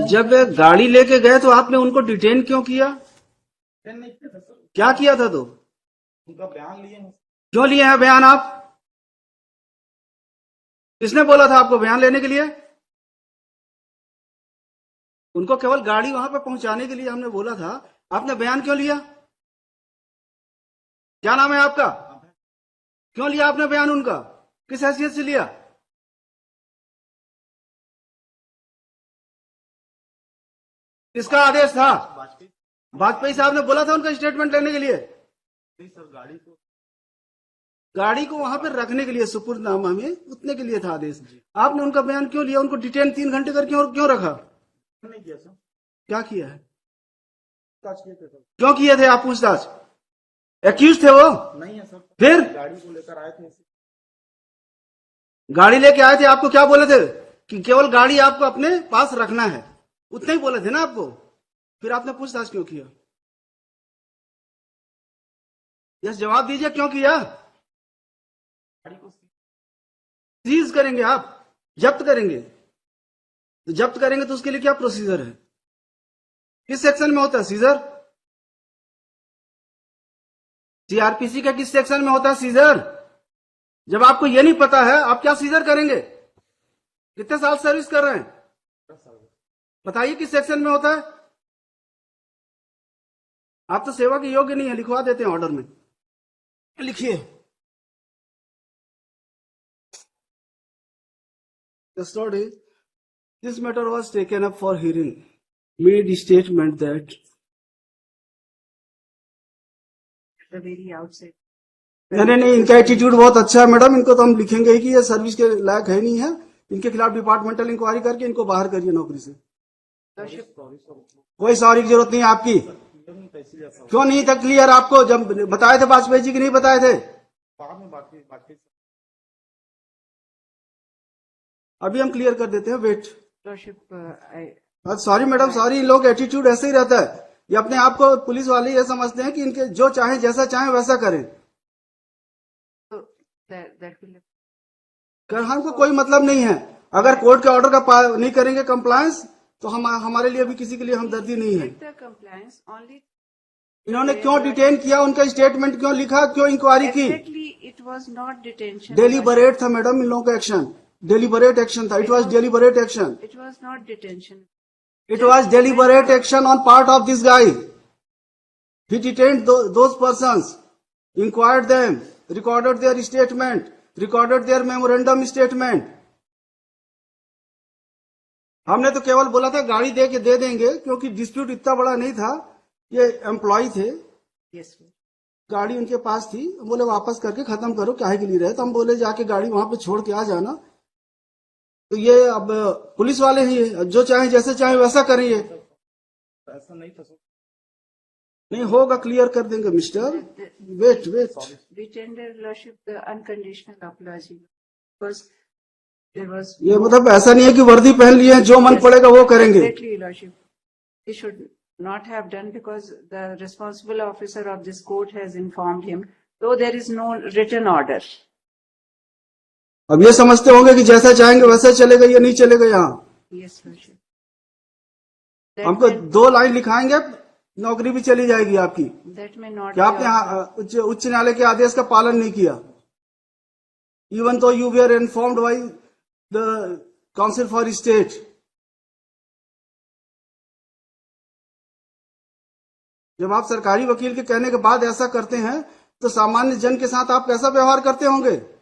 जब गाड़ी लेके गए तो आपने उनको डिटेन क्यों किया? नहीं किया था सर। क्या किया था तो? उनका बयान लिए हैं। क्यों लिए हैं बयान आप? किसने बोला था आपको बयान लेने के लिए? उनको केवल गाड़ी वहां पे पहुंचाने के लिए हमने बोला था। आपने बयान क्यों लिया? क्या नाम है आपका? क्यों लिया आपने बयान उनका? किस हैसियत से लिया? किसका आदेश था? वाजपेयी। वाजपेयी साहब ने बोला था उनका स्टेटमेंट लेने के लिए। नहीं सर, गाड़ी को वहां पर रखने के लिए सुपुर्दनामा में उतने के लिए था आदेश। आपने उनका बयान क्यों लिया? उनको डिटेन 3 घंटे कर क्यों रखा? नहीं किया सर। क्या किया है? पूछताछ किए थे सर। क्यों किए थे आप पूछताछ? एक्यूज थे वो? नहीं है सर। फिर गाड़ी को लेकर आए थे। गाड़ी लेके आए थे, आपको क्या बोले थे? कि केवल गाड़ी आपको अपने पास रखना है, उतने ही बोले थे ना आपको? फिर आपने पूछताछ क्यों किया? यस, जवाब दीजिए, क्यों किया? गाड़ी को सीज करेंगे आप, जब्त करेंगे। तो जब्त करेंगे तो उसके लिए क्या प्रोसीजर है? किस सेक्शन में होता है सीजर? सीआरपीसी का किस सेक्शन में होता है सीजर? जब आपको ये नहीं पता है, आप क्या सीजर करेंगे? कितने साल सर्विस कर रहे हैं? 10 साल। बताइए किस सेक्शन में होता है? आप तो सेवा के योग्य नहीं है, लिखवा देते हैं ऑर्डर में। लिखिए। Custody. This matter was taken up for hearing. Made statement that the very outset. नहीं, इनका एटीट्यूड बहुत अच्छा है मैडम। इनको तो हम लिखेंगे ही कि ये सर्विस के लायक है नहीं है। इनके खिलाफ डिपार्टमेंटल इंक्वायरी करके इनको बाहर करिए नौकरी से। कोई सॉरी की जरूरत नहीं है आपकी। क्यों नहीं था क्लियर आपको? जब बताए थे वाजपेयी जी की नहीं बताए थे? बाद में बाकी अभी हम क्लियर कर देते हैं, wait. Lordship, sorry madam, sorry. इन लोग एटीट्यूड ऐसे ही रहता है। ये अपने आप को पुलिस वाले ये समझते हैं कि इनके जो चाहे जैसा चाहे वैसा करें। so that will. कर हमको कोई मतलब नहीं है। अगर कोर्ट के ऑर्डर का नहीं करेंगे कंप्लायंस, तो हमारे लिए भी किसी के लिए हमदर्दी नहीं है। With the compliance only. इन्होंने क्यों डिटेन किया? उनका स्टेटमेंट क्यों लिखा? क्यों इंक्वायरी की? Exactly, it was not detention. Deliberate था मैडम इन लोगों का एक्शन। डेलीबरेट एक्शन था। It was deliberate action. It was not detention. It was deliberate action on part of this guy. He detained those persons, inquired them, recorded their statement, recorded their memorandum statement. हमने तो केवल बोला था गाड़ी दे देंगे, क्योंकि dispute इतना बड़ा नहीं था। ये एम्प्लॉय थे, Yes, sir. गाड़ी उनके पास थी। हम बोले वापस करके खत्म करो, काहे के लिए रहे? तो हम बोले जाके गाड़ी वहां पे छोड़ के आ जाना। तो ये अब पुलिस वाले ही है, जो चाहे जैसे चाहे वैसा करें। ये ऐसा नहीं था सर। नहीं होगा, क्लियर कर देंगे mister. Wait. We tender Lordship the unconditional apology because there was. ये मतलब ऐसा नहीं है कि वर्दी पहन लिए हैं, जो मन पड़ेगा वो करेंगे। Exactly, Lordship. He should not have done because the responsible officer of this court has informed him, though there is no written order. अब ये समझते होंगे कि जैसा चाहेंगे वैसा चलेगा, ये नहीं चलेगा यहाँ। Yes, Lordship. That हमको may- 2 लाइन लिखाएंगे, नौकरी भी चली जाएगी आपकी। That may not. क्या be आपने also- उच्च न्यायालय के आदेश का पालन नहीं किया? इवन तो you were informed by the council for state. जब आप सरकारी वकील के कहने के बाद ऐसा करते हैं, तो सामान्य जन के साथ आप कैसा व्यवहार करते होंगे?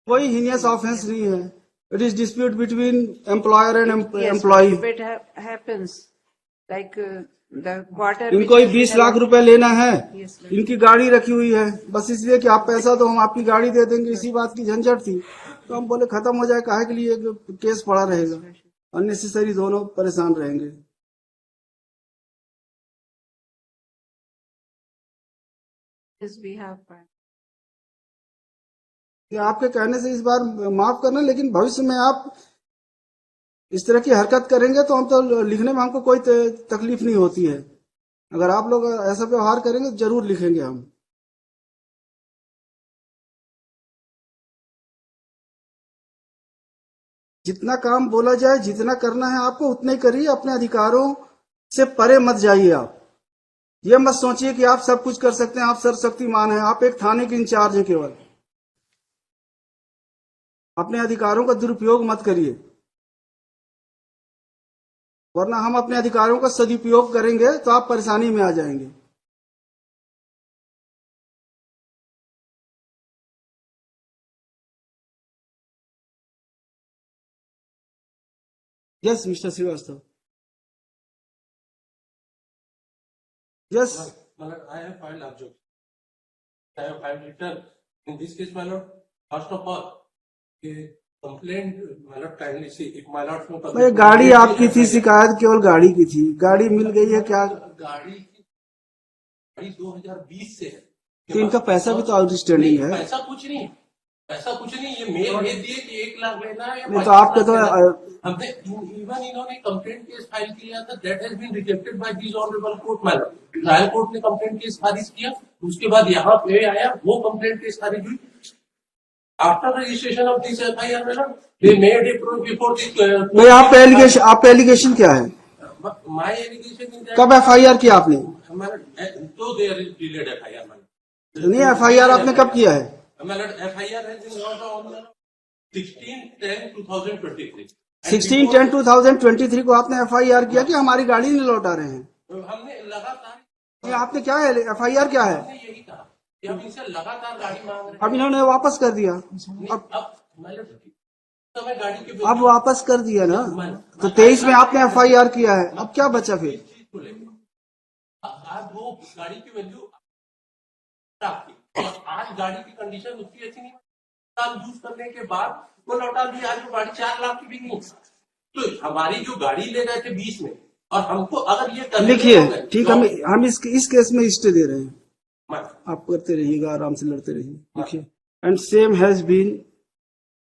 कोई हीनियस ऑफेंस नहीं है। It is dispute between employer and Yes, employ. if it happens, like the quarter. इनको ही 20 लाख रुपए लेना है। Yes, Lord. इनकी गाड़ी रखी हुई है, बस इसलिए कि आप पैसा दो, हम आपकी गाड़ी दे देंगे। इसी बात की झंझट थी, तो हम बोले खत्म हो जाए, काहे के लिए केस पड़ा रहेगा? अननेसेसरी दोनों परेशान रहेंगे। Yes, we have. कि आपके कहने से इस बार माफ करना, लेकिन भविष्य में आप इस तरह की हरकत करेंगे तो हम तो लिखने में हमको कोई तकलीफ नहीं होती है। अगर आप लोग ऐसा व्यवहार करेंगे तो जरूर लिखेंगे हम। जितना काम बोला जाए, जितना करना है आपको उतना ही करिए, अपने अधिकारों से परे मत जाइए आप। ये मत सोचिए कि आप सब कुछ कर सकते हैं, आप सर्वशक्तिमान हैं। आप एक थाने के इंचार्ज हैं केवल। अपने अधिकारों का दुरुपयोग मत करिए, वरना हम अपने अधिकारों का सदुपयोग करेंगे तो आप परेशानी में आ जाएंगे। Yes mister Srivastava, yes. My lord, I have filed objection. I have filed return. In this case, my lord, first of all, a complaint, my lord, kindly see, if my lord from भाई गाड़ी आपकी थी, शिकायत केवल गाड़ी की थी, गाड़ी मिल गई है क्या? गाड़ी 2020 से है। तो इनका पैसा भी तो आउटस्टैंडिंग है। पैसा कुछ नहीं, पैसा कुछ नहीं, ये मेल भेज दिए कि 1 लाख लेना है या नहीं तो 5 आपके लाख तो लेना है। हमने इवन इन्होंने कंप्लेंट केस फाइल किया था, that has been rejected by this honourable court. Madam trial court ने कंप्लेंट केस खारिज किया, उसके बाद यहाँ पे आया, वो कंप्लेंट केस खारिज हुई। After registration of this FIR madam, they made it before this. भाई आपका एलिगेशन क्या है? माय एलिगेशन कब एफआईआर किया आपने? तो there is delayed FIR madam. नहीं, एफआईआर आपने कब किया है? FIR has been launched on 16/10/2023। 16/10/2023 को आपने एफआईआर किया कि हमारी गाड़ी नहीं लौटा रहे हैं? हमने लगातार, ये आपने क्या है, एफआईआर क्या है? हमने यही कहा कि हम इनसे लगातार गाड़ी मांग रहे अब इन्होंने वापस कर दिया, हैं। अब मैडम समय गाड़ी के अब वापस कर दिया ना, तो 23 में आपने एफआईआर किया है, अब क्या बचा फिर? चीज को लेकर आज वो गाड़ी की वैल्यू आपकी, और आज गाड़ी की कंडीशन उसकी अच्छी नहीं, साल यूज करने के बाद वो लौटा दिया। आज वो गाड़ी 4 लाख की बिकी। तो हमारी जो गाड़ी ले रहे थे 20 में, और हमको अगर ये करने लिखिए, होंगे, ठीक, तो हम इस केस में स्टे दे रहे हैं, मैं- आप करते रहिएगा, आराम से लड़ते रहिए। लिखिए, and same has been,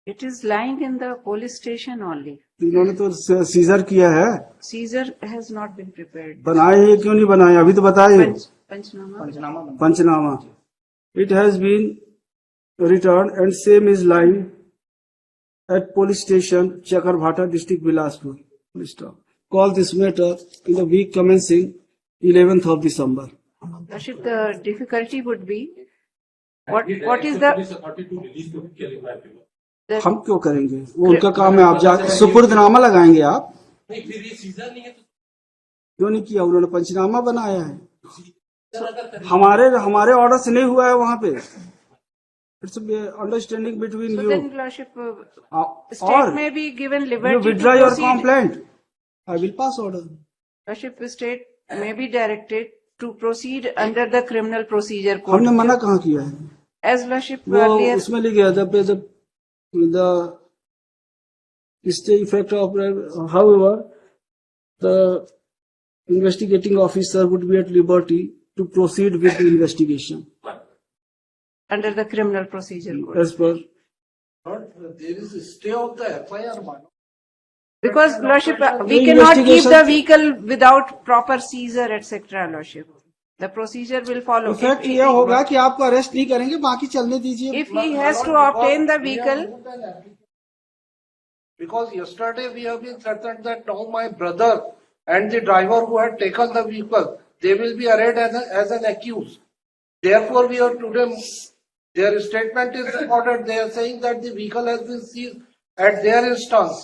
It is lying in the police station only. इन्होंने तो सीजर किया है, Caesar has not been prepared. बनाए हैं, क्यों नहीं बनाए? अभी तो बताए Panchnama. पंचनामा बना। Panchnama. It has been return and same is lying at police station Chakarbhata district Bilaspur. Call this matter in the week commencing 11th of December. Rashid, the difficulty would be, what is Police the, authority to release the vehicle in my favor। the हम क्यों करेंगे? वो उनका काम है, आप जाके सुपुर्दनामा लगाएंगे आप? नहीं, फिर ये सीजन नहीं है तो क्यों नहीं किया? उन्होंने पंचनामा बनाया है, सीजन अगर करें- हमारे ऑर्डर से नहीं हुआ है वहां पे। It's understanding between so you then Lordship, state और may be given you liberty to withdraw your proceed. complaint, I will pass order. Lordship, state may be directed to proceed under the criminal procedure हमने code. मना कहाँ किया है? As Lordship वो earlier, उसमें लिख गया the stay effect of, however, the investigating officer would be at liberty to proceed with the investigation under the criminal procedure code. as per. There is a stay of the FIR, madam. Because Lordship, we The cannot keep investigation- the vehicle without proper seizure, etc. Lordship. The procedure will follow. Effect ये होगा कि आपको arrest नहीं करेंगे, बाकी चलने दीजिए। If he has to obtain the vehicle, Because yesterday we have been certain that now my brother and the driver who had taken the vehicle, they will be arraigned as an accused. Therefore, we are today, their statement is recorded, they are saying that the vehicle has been seized at their instance.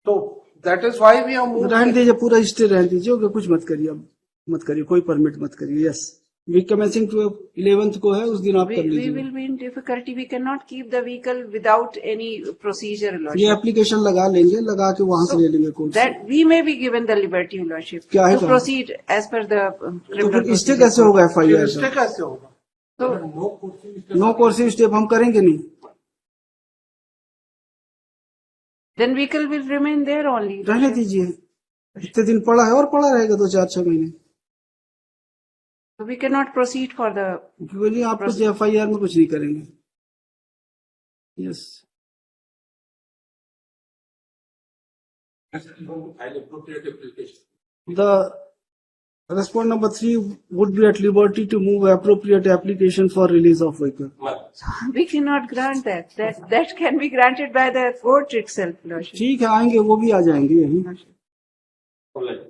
So, that is why we are moving. रहने दीजिए, पूरा stay रहने दीजिए, okay, कुछ मत करिए, अब मत करिए, कोई परमिट मत करिए। यस, वीक कमेंसिंग 11th को है, उस दिन आप कर we लीजिए। will be in difficulty. We cannot keep the vehicle without any procedure, ये Lordship. एप्लीकेशन लगा लेंगे, लगा के वहां से ले लेंगे कोर्ट से। That we may be given the liberty, Lordship, क्या है to कहा? proceed as per the तो criminal फिर स्टे procedure कैसे code. होगा एफआईआर Stay का? कैसे होगा? So, नो कोर्सिव स्टेप हम करेंगे नहीं। then vehicle will remain there only. रहने Lordship. दीजिए, इतने दिन पड़ा है और पड़ा रहेगा 2-4-6 महीने। So we cannot proceed for the, बोलिए, आप कुछ एफआईआर में कुछ नहीं करेंगे। Yes, file appropriate application। the Respondent number 3 would be at liberty to move appropriate application for release of vehicle. We cannot grant that. That can be granted by the court itself, Lordship. ठीक है, आएंगे, वो भी आ जाएंगे यहीं. Lordship. Alright.